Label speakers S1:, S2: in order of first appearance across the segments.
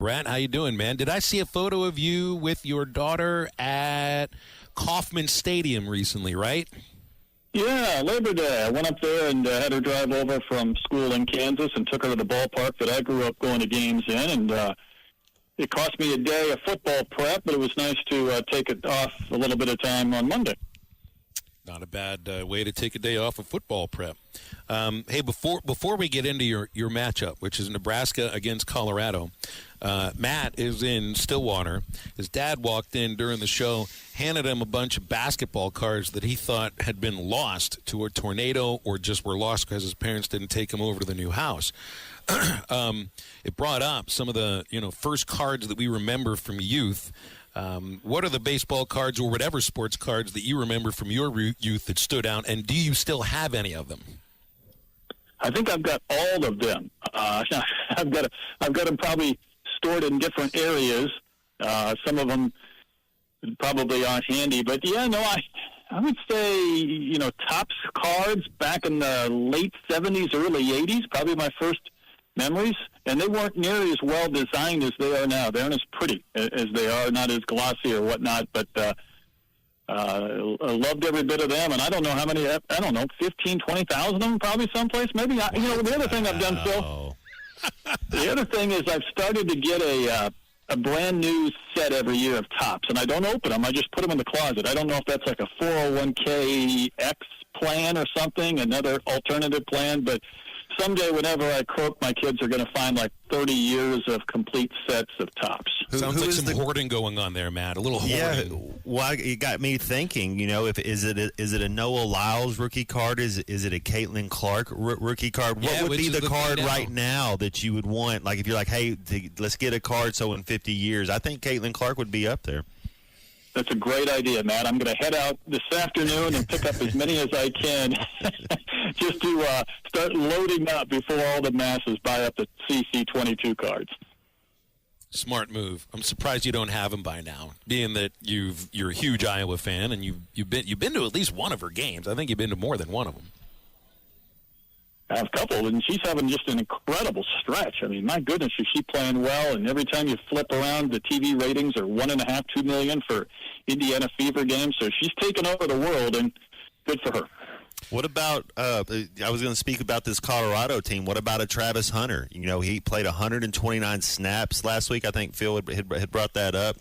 S1: Brett, how you doing, man? Did I see a photo of you with your daughter at Kauffman Stadium recently, right?
S2: Yeah, Labor Day. I went up there and had her drive over from school in Kansas and took her to the ballpark that I grew up going to games in. And it cost me a day of football prep, but it was nice to take it off a little bit of time on Monday.
S1: Not a bad way to take a day off of football prep. Hey, before we get into your matchup, which is Nebraska against Colorado, Matt is in Stillwater. His dad walked in during the show, handed him a bunch of basketball cards that he thought had been lost to a tornado or just were lost because his parents didn't take him over to the new house. It brought up some of the first cards that we remember from youth. What are the baseball cards or whatever sports cards that you remember from your youth that stood out, and do you still have any of them?
S2: I think I've got all of them. I've got them probably stored in different areas. Some of them probably aren't handy, but yeah, no, I would say Topps cards back in the late 70s, early 80s, probably my first memories, and they weren't nearly as well designed as they are now. They aren't as pretty as they are, not as glossy or whatnot, but I loved every bit of them, and I don't know how many, 15, 20,000 of them probably someplace. Maybe, the other thing I've done, Phil, the other thing is I've started to get a brand new set every year of Topps, and I don't open them. I just put them in the closet. I don't know if that's like a 401k X plan or something, another alternative plan, but someday, whenever I croak, my kids are going to find like 30 years of complete sets of Topps.
S1: Sounds like some hoarding going on there, Matt. A little hoarding.
S3: Yeah, well, it got me thinking. Is it a Noah Lyles rookie card? Is it a Caitlin Clark rookie card? What would be the card right now that you would want? Like if you're like, hey, let's get a card so in 50 years, I think Caitlin Clark would be up there.
S2: That's a great idea, Matt. I'm going to head out this afternoon and pick up as many as I can just to start loading up before all the masses buy up the CC22 cards.
S1: Smart move. I'm surprised you don't have them by now, being that you're a huge Iowa fan and you've been to at least one of her games. I think you've been to more than one of them.
S2: I have a couple, and she's having just an incredible stretch. I mean, my goodness, is she playing well? And every time you flip around, the TV ratings are 1.5, 2 million for Indiana Fever games. So she's taken over the world, and good for her.
S3: What about, I was going to speak about this Colorado team. What about a Travis Hunter? He played 129 snaps last week. I think Phil had brought that up.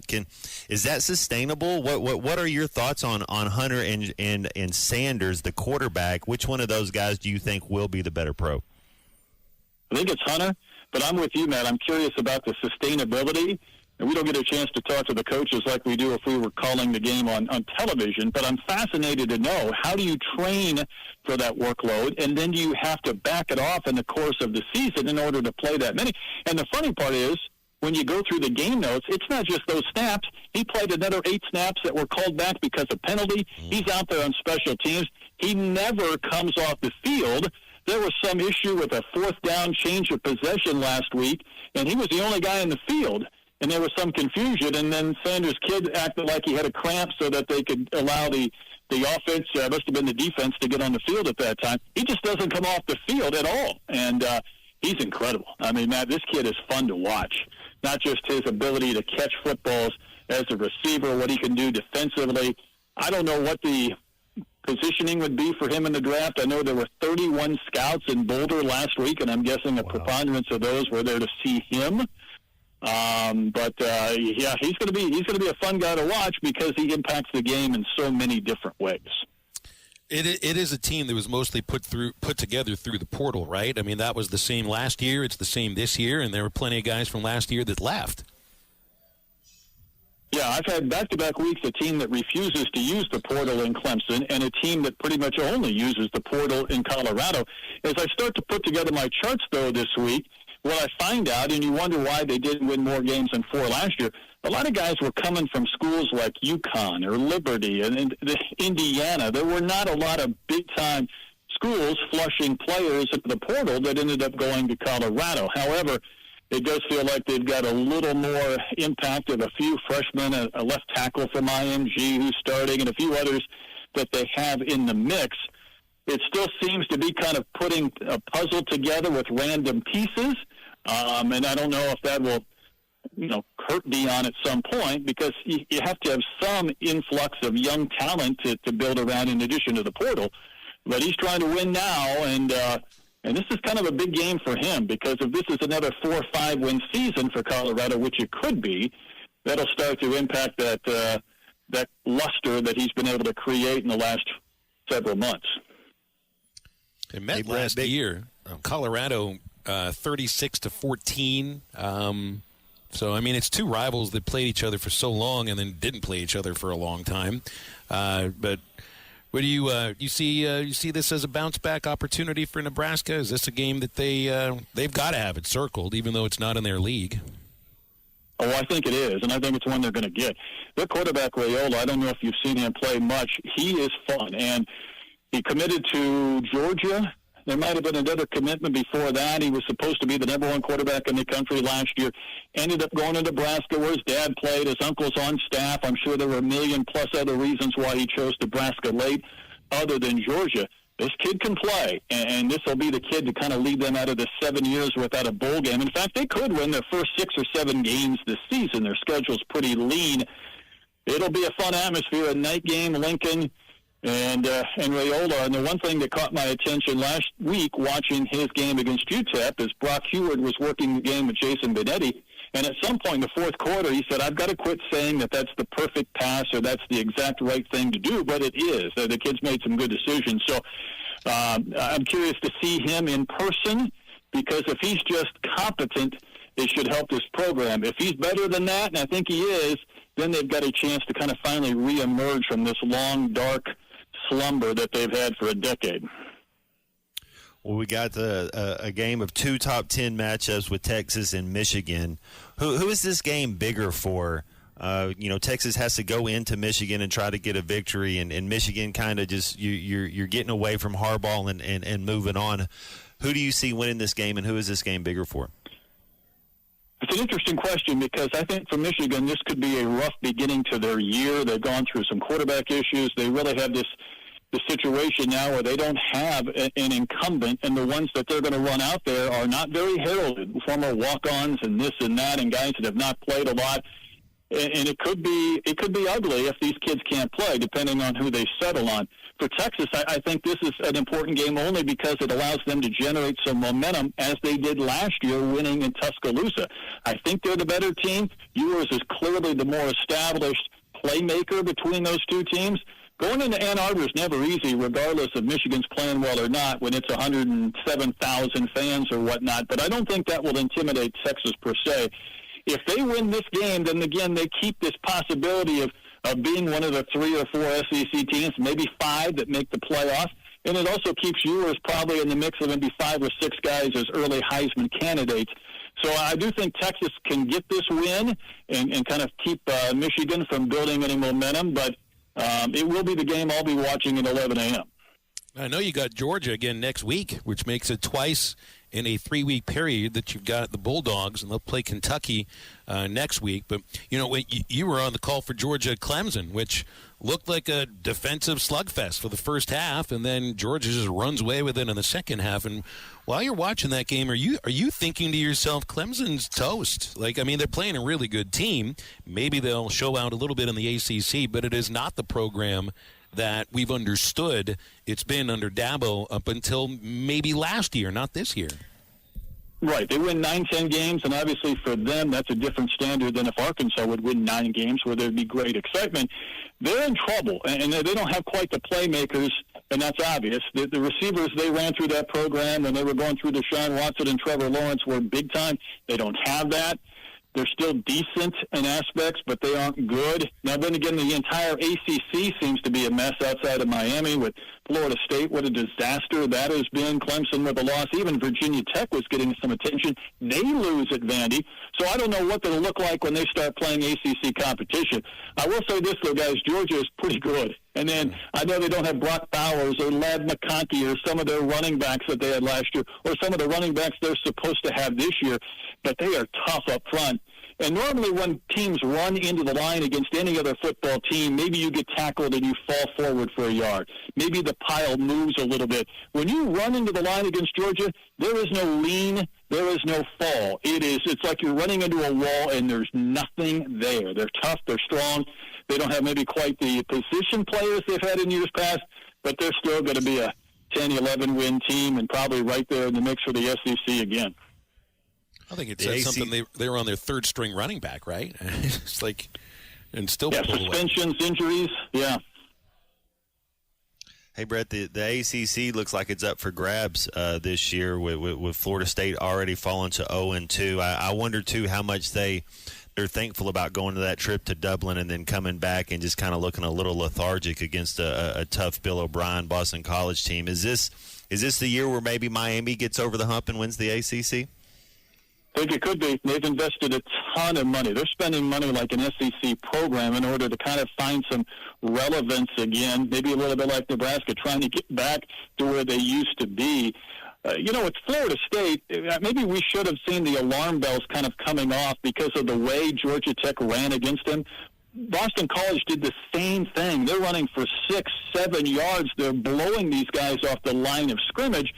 S3: Is that sustainable? What are your thoughts on Hunter and Sanders, the quarterback? Which one of those guys do you think will be the better pro?
S2: I think it's Hunter, but I'm with you, Matt. I'm curious about the sustainability. And we don't get a chance to talk to the coaches like we do if we were calling the game on television. But I'm fascinated to know, how do you train for that workload? And then do you have to back it off in the course of the season in order to play that many? And the funny part is, when you go through the game notes, it's not just those snaps. He played another 8 snaps that were called back because of penalty. He's out there on special teams. He never comes off the field. There was some issue with a 4th down change of possession last week, and he was the only guy in the field. And there was some confusion, and then Sanders' kid acted like he had a cramp so that they could allow the offense, must have been the defense, to get on the field at that time. He just doesn't come off the field at all, and he's incredible. I mean, Matt, this kid is fun to watch, not just his ability to catch footballs as a receiver, what he can do defensively. I don't know what the positioning would be for him in the draft. I know there were 31 scouts in Boulder last week, and I'm guessing a preponderance of those were there to see him. Yeah, he's going to be a fun guy to watch because he impacts the game in so many different ways.
S1: It is a team that was mostly put together through the portal, right? I mean, that was the same last year. It's the same this year, and there were plenty of guys from last year that left.
S2: Yeah, I've had back-to-back weeks a team that refuses to use the portal in Clemson and a team that pretty much only uses the portal in Colorado. As I start to put together my charts, though, this week, what I find out, and you wonder why they didn't win more games than 4 last year, a lot of guys were coming from schools like UConn or Liberty and Indiana. There were not a lot of big-time schools flushing players into the portal that ended up going to Colorado. However, it does feel like they've got a little more impact of a few freshmen, a left tackle from IMG who's starting, and a few others that they have in the mix. It still seems to be kind of putting a puzzle together with random pieces, and I don't know if that will hurt Dion at some point, because you have to have some influx of young talent to build around in addition to the portal. But he's trying to win now, and this is kind of a big game for him, because if this is another 4 or 5 win season for Colorado, which it could be, that'll start to impact that luster that he's been able to create in the last several months.
S1: It met last year, Colorado 36-14. So, I mean, it's two rivals that played each other for so long and then didn't play each other for a long time. But what do you see? You see this as a bounce back opportunity for Nebraska? Is this a game that they've got to have it circled, even though it's not in their league?
S2: Oh, I think it is, and I think it's one they're going to get. Their quarterback, Raiola, I don't know if you've seen him play much. He is fun, and he committed to Georgia. There might have been another commitment before that. He was supposed to be the number 1 quarterback in the country last year. Ended up going to Nebraska, where his dad played. His uncle's on staff. I'm sure there were a million plus other reasons why he chose Nebraska late, other than Georgia. This kid can play, and this will be the kid to kind of lead them out of the 7 years without a bowl game. In fact, they could win their first 6 or 7 games this season. Their schedule's pretty lean. It'll be a fun atmosphere, a night game, Lincoln and Raiola. And the one thing that caught my attention last week watching his game against UTEP is Brock Heward was working the game with Jason Benetti. And at some point in the fourth quarter, he said, I've got to quit saying that that's the perfect pass or that's the exact right thing to do, but it is. The kid's made some good decisions. So I'm curious to see him in person, because if he's just competent, it should help this program. If he's better than that, and I think he is, then they've got a chance to kind of finally reemerge from this long, dark slumber that they've had for a decade.
S3: Well, we got a game of 2 top 10 matchups with Texas and Michigan. Who is this game bigger for? Texas has to go into Michigan and try to get a victory, and Michigan kind of just you're getting away from Harbaugh and moving on. Who do you see winning this game, and who is this game bigger for?
S2: It's an interesting question, because I think for Michigan, this could be a rough beginning to their year. They've gone through some quarterback issues. They really have the situation now where they don't have an incumbent, and the ones that they're going to run out there are not very heralded, former walk-ons and this and that, and guys that have not played a lot. And it could be ugly if these kids can't play, depending on who they settle on. For Texas, I think this is an important game only because it allows them to generate some momentum, as they did last year, winning in Tuscaloosa. I think they're the better team. Ewers is clearly the more established playmaker between those two teams. Going into Ann Arbor is never easy, regardless of Michigan's playing well or not, when it's 107,000 fans or whatnot. But I don't think that will intimidate Texas per se. If they win this game, then again, they keep this possibility of being one of the 3 or 4 SEC teams, maybe 5 that make the playoff. And it also keeps Ewers probably in the mix of maybe 5 or 6 guys as early Heisman candidates. So I do think Texas can get this win and kind of keep Michigan from building any momentum. But it will be the game I'll be watching at 11 a.m.
S1: I know you got Georgia again next week, which makes it twice in a 3-week period that you've got the Bulldogs, and they'll play Kentucky next week. But, you were on the call for Georgia-Clemson, which looked like a defensive slugfest for the first half, and then Georgia just runs away with it in the second half. And while you're watching that game, are you thinking to yourself, Clemson's toast? They're playing a really good team. Maybe they'll show out a little bit in the ACC, but it is not the program that we've understood it's been under Dabo up until maybe last year, not this year.
S2: Right. They win 9-10 games, and obviously for them, that's a different standard than if Arkansas would win 9 games where there'd be great excitement. They're in trouble, and they don't have quite the playmakers, and that's obvious. The receivers they ran through that program when they were going through Deshaun Watson and Trevor Lawrence were big time. They don't have that. They're still decent in aspects, but they aren't good. Now, then again, the entire ACC seems to be a mess outside of Miami with Florida State. What a disaster that has been. Clemson with a loss. Even Virginia Tech was getting some attention. They lose at Vandy. So I don't know what they'll look like when they start playing ACC competition. I will say this, though, guys. Georgia is pretty good. And then I know they don't have Brock Bowers or Ladd McConkey or some of their running backs that they had last year or some of the running backs they're supposed to have this year, but they are tough up front. And normally when teams run into the line against any other football team, maybe you get tackled and you fall forward for a yard. Maybe the pile moves a little bit. When you run into the line against Georgia, there is no lean, there is no fall. It's like you're running into a wall and there's nothing there. They're tough, they're strong. They don't have maybe quite the position players they've had in years past, but they're still going to be a 10-11 win team and probably right there in the mix for the SEC again.
S1: I think it said something they were on their third string running back, right? It's like, and still
S2: suspensions, injuries, yeah.
S3: Hey, Brett, the ACC looks like it's up for grabs this year with Florida State already falling to 0-2. I wonder, too, how much they're thankful about going to that trip to Dublin and then coming back and just kind of looking a little lethargic against a tough Bill O'Brien Boston College team. Is this the year where maybe Miami gets over the hump and wins the ACC?
S2: I think it could be. They've invested a ton of money. They're spending money like an SEC program in order to kind of find some relevance again, maybe a little bit like Nebraska, trying to get back to where they used to be. It's Florida State. Maybe we should have seen the alarm bells kind of coming off because of the way Georgia Tech ran against them. Boston College did the same thing. They're running for 6-7 yards. They're blowing these guys off the line of scrimmage.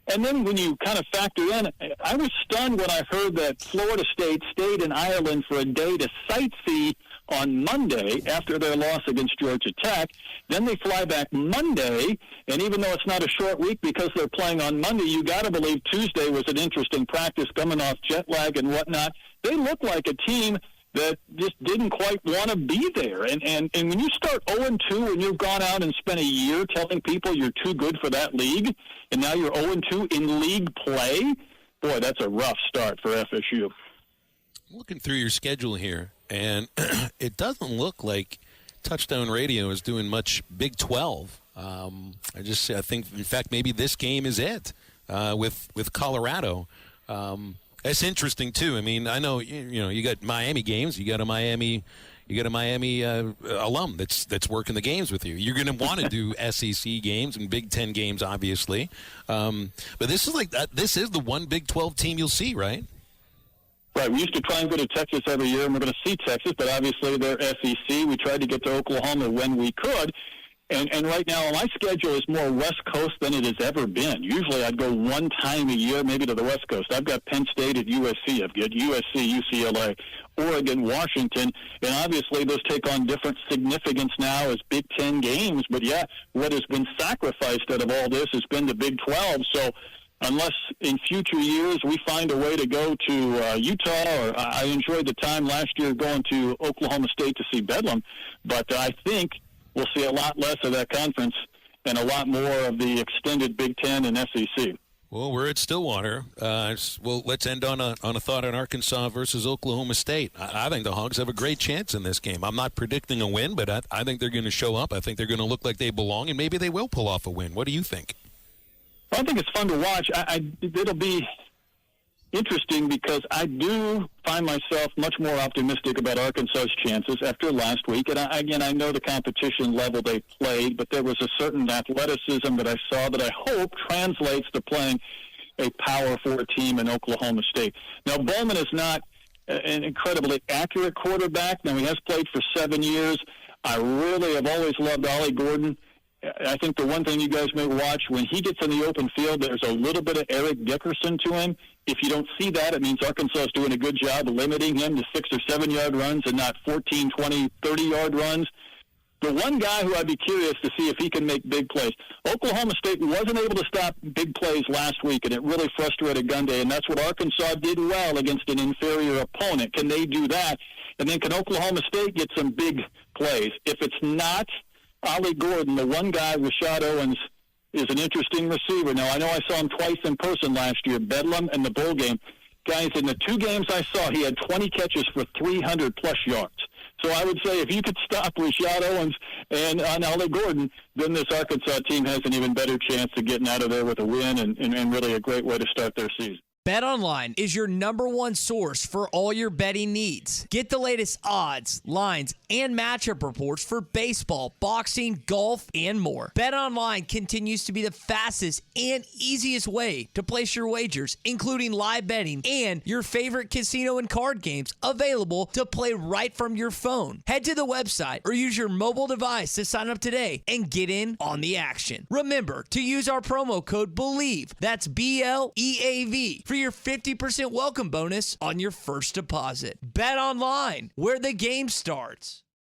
S2: And then when you kind of factor in, I was stunned when I heard that Florida State stayed in Ireland for a day to sightsee on Monday after their loss against Georgia Tech. Then they fly back Monday, and even though it's not a short week because they're playing on Monday, you got to believe Tuesday was an interesting practice coming off jet lag and whatnot. They look like a team that just didn't quite want to be there. And when you start 0-2 and you've gone out and spent a year telling people you're too good for that league, and now you're 0-2 in league play, boy, that's a rough start for FSU.
S1: Looking through your schedule here, and it doesn't look like Touchdown Radio is doing much Big 12. I think, in fact, maybe this game is it with Colorado. That's interesting too. I mean, I know you got Miami games. You got a Miami alum that's working the games with you. You're going to want to do SEC games and Big 10 games, obviously. But this is the one Big 12 team you'll see, right?
S2: Right. We used to try and go to Texas every year, and we're going to see Texas, but obviously they're SEC. We tried to get to Oklahoma when we could. And right now, my schedule is more West Coast than it has ever been. Usually I'd go one time a year, maybe to the West Coast. I've got Penn State at USC. I've got USC, UCLA, Oregon, Washington. And obviously those take on different significance now as Big Ten games. But, yeah, what has been sacrificed out of all this has been the Big 12. So unless in future years we find a way to go to Utah, or I enjoyed the time last year going to Oklahoma State to see Bedlam. But I think we'll see a lot less of that conference and a lot more of the extended Big Ten and SEC.
S1: Well, we're at Stillwater. Let's end on a thought on Arkansas versus Oklahoma State. I think the Hogs have a great chance in this game. I'm not predicting a win, but I think they're going to show up. I think they're going to look like they belong, and maybe they will pull off a win. What do you think?
S2: I think it's fun to watch. It'll be interesting because I do find myself much more optimistic about Arkansas's chances after last week. And I know the competition level they played, but there was a certain athleticism that I saw that I hope translates to playing a Power 4 team in Oklahoma State. Now, Bowman is not an incredibly accurate quarterback. Now, he has played for 7 years. I really have always loved Ollie Gordon. I think the one thing you guys may watch, when he gets in the open field, there's a little bit of Eric Dickerson to him. If you don't see that, it means Arkansas is doing a good job of limiting him to 6 or 7 yard runs and not 14, 20, 30-yard runs. The one guy who I'd be curious to see if he can make big plays. Oklahoma State wasn't able to stop big plays last week, and it really frustrated Gunday, and that's what Arkansas did well against an inferior opponent. Can they do that? And then can Oklahoma State get some big plays? If it's not Ollie Gordon, the one guy, Rashad Owens, is an interesting receiver. Now, I know I saw him twice in person last year, Bedlam and the bowl game. Guys, in the 2 games I saw, he had 20 catches for 300-plus yards. So I would say if you could stop Rashad Owens and Ollie Gordon, then this Arkansas team has an even better chance of getting out of there with a win and really a great way to start their season.
S4: BetOnline is your number one source for all your betting needs. Get the latest odds, lines, and matchup reports for baseball, boxing, golf, and more. BetOnline continues to be the fastest and easiest way to place your wagers, including live betting and your favorite casino and card games available to play right from your phone. Head to the website or use your mobile device to sign up today and get in on the action. Remember to use our promo code BELIEVE, that's BLEAV, for your 50% welcome bonus on your first deposit. Bet online, where the game starts.